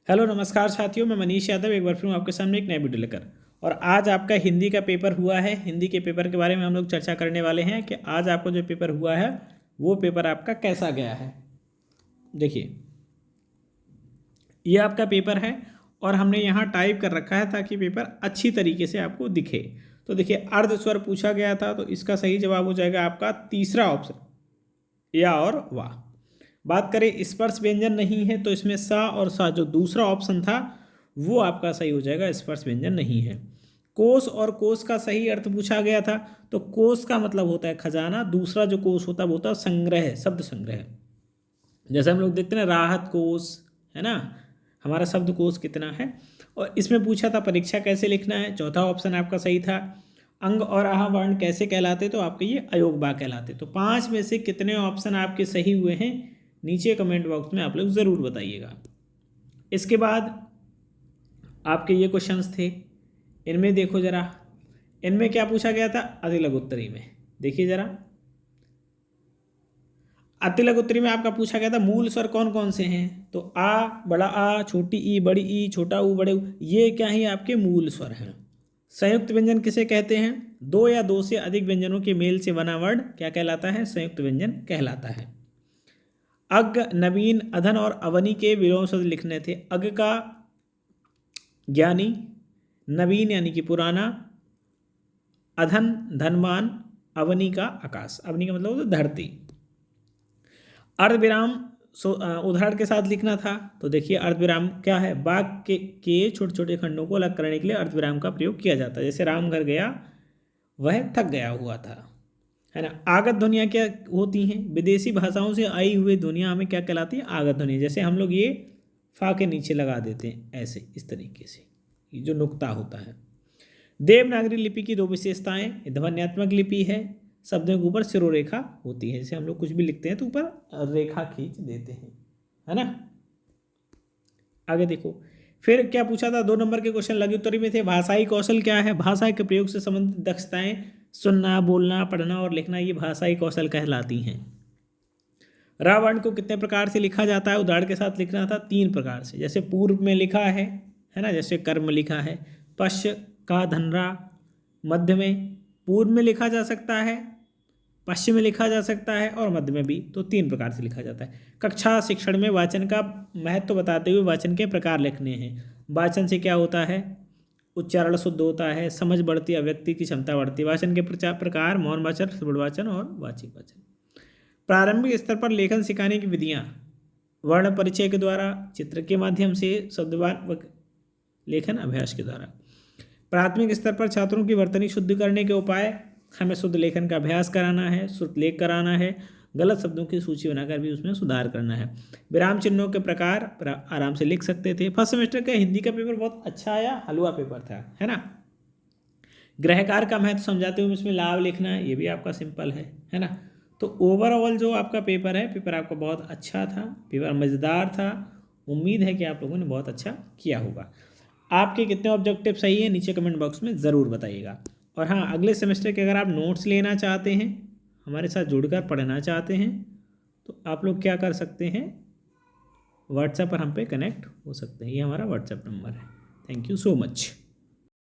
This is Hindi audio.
हेलो नमस्कार साथियों, मैं मनीष यादव एक बार फिर हूँ आपके सामने एक नया वीडियो लेकर। और आज आपका हिंदी का पेपर हुआ है। हिंदी के पेपर के बारे में हम लोग चर्चा करने वाले हैं कि आज आपका जो पेपर हुआ है वो पेपर आपका कैसा गया है। देखिए, ये आपका पेपर है और हमने यहाँ टाइप कर रखा है ताकि पेपर अच्छी तरीके से आपको दिखे। तो देखिए, अर्ध स्वर पूछा गया था, तो इसका सही जवाब हो जाएगा आपका तीसरा ऑप्शन, या और वाह। बात करें स्पर्श व्यंजन नहीं है, तो इसमें सा और सा जो दूसरा ऑप्शन था वो आपका सही हो जाएगा, स्पर्श व्यंजन नहीं है। कोष और कोष का सही अर्थ पूछा गया था, तो कोष का मतलब होता है खजाना, दूसरा जो कोष होता है वो होता है संग्रह, शब्द संग्रह। जैसे हम लोग देखते हैं ना, राहत कोष है ना, हमारा शब्द कोष कितना है। और इसमें पूछा था परीक्षा कैसे लिखना है, चौथा ऑप्शन आपका सही था। अंग और आह वर्ण कैसे कहलाते, तो आपके ये अयोग बा कहलाते। तो 5 में से कितने ऑप्शन आपके सही हुए हैं नीचे कमेंट बॉक्स में आप लोग ज़रूर बताइएगा। इसके बाद आपके ये क्वेश्चंस थे, इनमें देखो ज़रा, इनमें क्या पूछा गया था अति लघु उत्तरी में। देखिए ज़रा, अति लघु उत्तरी में आपका पूछा गया था मूल स्वर कौन कौन से हैं। तो आ, बड़ा आ, छोटी ई, बड़ी ई, छोटा ऊ, बड़े ऊ, ये क्या ही आपके मूल स्वर हैं। संयुक्त व्यंजन किसे कहते हैं, दो या दो से अधिक व्यंजनों के मेल से बना वर्ण क्या कहलाता है, संयुक्त व्यंजन कहलाता है। अग, नवीन, अधन और अवनी के विलोम शब्द लिखने थे। अग का ज्ञानी, नवीन यानी कि पुराना, अधन धनवान, अवनी का आकाश। अवनी का मतलब होता है धरती। अर्धविराम उदाहरण के साथ लिखना था। तो देखिए, अर्धविराम क्या है, वाक्य के छोटे छोटे खंडों को अलग करने के लिए अर्धविराम का प्रयोग किया जाता है। जैसे राम घर गया वह थक गया हुआ था, है ना। आगत ध्वनियाँ क्या होती हैं, विदेशी भाषाओं से आई हुई ध्वनियाँ हमें क्या कहलाती है, आगत ध्वनि। जैसे हम लोग ये फा के नीचे लगा देते हैं ऐसे, इस तरीके से, ये जो नुक्ता होता है। देवनागरी लिपि की दो विशेषताएं, ध्वन्यात्मक लिपि है, शब्दों के ऊपर सिरोरेखा होती है। जैसे हम लोग कुछ भी लिखते हैं तो ऊपर रेखा खींच देते हैं, है ना। आगे देखो, फिर क्या पूछा था 2 नंबर के क्वेश्चन लघु उत्तरी में थे। भाषाई कौशल क्या है, भाषा के प्रयोग से संबंधित दक्षताएं, सुनना, बोलना, पढ़ना और लिखना, ये भाषाई कौशल कहलाती हैं। रा वर्ण को कितने प्रकार से लिखा जाता है, उदाहरण के साथ लिखना था 3 प्रकार से। जैसे पूर्व में लिखा है ना, जैसे कर्म लिखा है। पश्च का धनरा, मध्य में, पूर्व में लिखा जा सकता है, पश्चिम में लिखा जा सकता है और मध्य में भी। तो 3 प्रकार से लिखा जाता है। कक्षा शिक्षण में वाचन का महत्व बताते हुए वाचन के प्रकार लिखने हैं। वाचन से क्या होता है, उच्चारण शुद्ध होता है, समझ बढ़ती, अभिव्यक्ति की क्षमता बढ़ती है। वाचन के प्रकार मौन वाचन, श्रवण वाचन और वाचिक वाचन। प्रारंभिक स्तर पर लेखन सिखाने की विधियाँ, वर्ण परिचय के द्वारा, चित्र के माध्यम से, शब्दवान लेखन अभ्यास के द्वारा। प्राथमिक स्तर पर छात्रों की वर्तनी शुद्ध करने के उपाय, हमें शुद्ध लेखन का अभ्यास कराना है, श्रुत लेख कराना है, गलत शब्दों की सूची बनाकर भी उसमें सुधार करना है। विराम चिन्हों के प्रकार आराम से लिख सकते थे। फर्स्ट सेमेस्टर का हिंदी का पेपर बहुत अच्छा आया, हलवा पेपर था, है ना। ग्रहकार का महत्व समझाते हुए इसमें लाभ लिखना है, ये भी आपका सिंपल है ना। तो ओवरऑल जो आपका पेपर है, पेपर आपका बहुत अच्छा था, पेपर मज़ेदार था। उम्मीद है कि आप लोगों ने बहुत अच्छा किया होगा। आपके कितने ऑब्जेक्टिव सही है नीचे कमेंट बॉक्स में ज़रूर बताइएगा। और हाँ, अगले सेमेस्टर के अगर आप नोट्स लेना चाहते हैं, हमारे साथ जुड़कर पढ़ना चाहते हैं, तो आप लोग क्या कर सकते हैं, व्हाट्सएप पर हम पे कनेक्ट हो सकते हैं। ये हमारा व्हाट्सएप नंबर है। Thank you so much.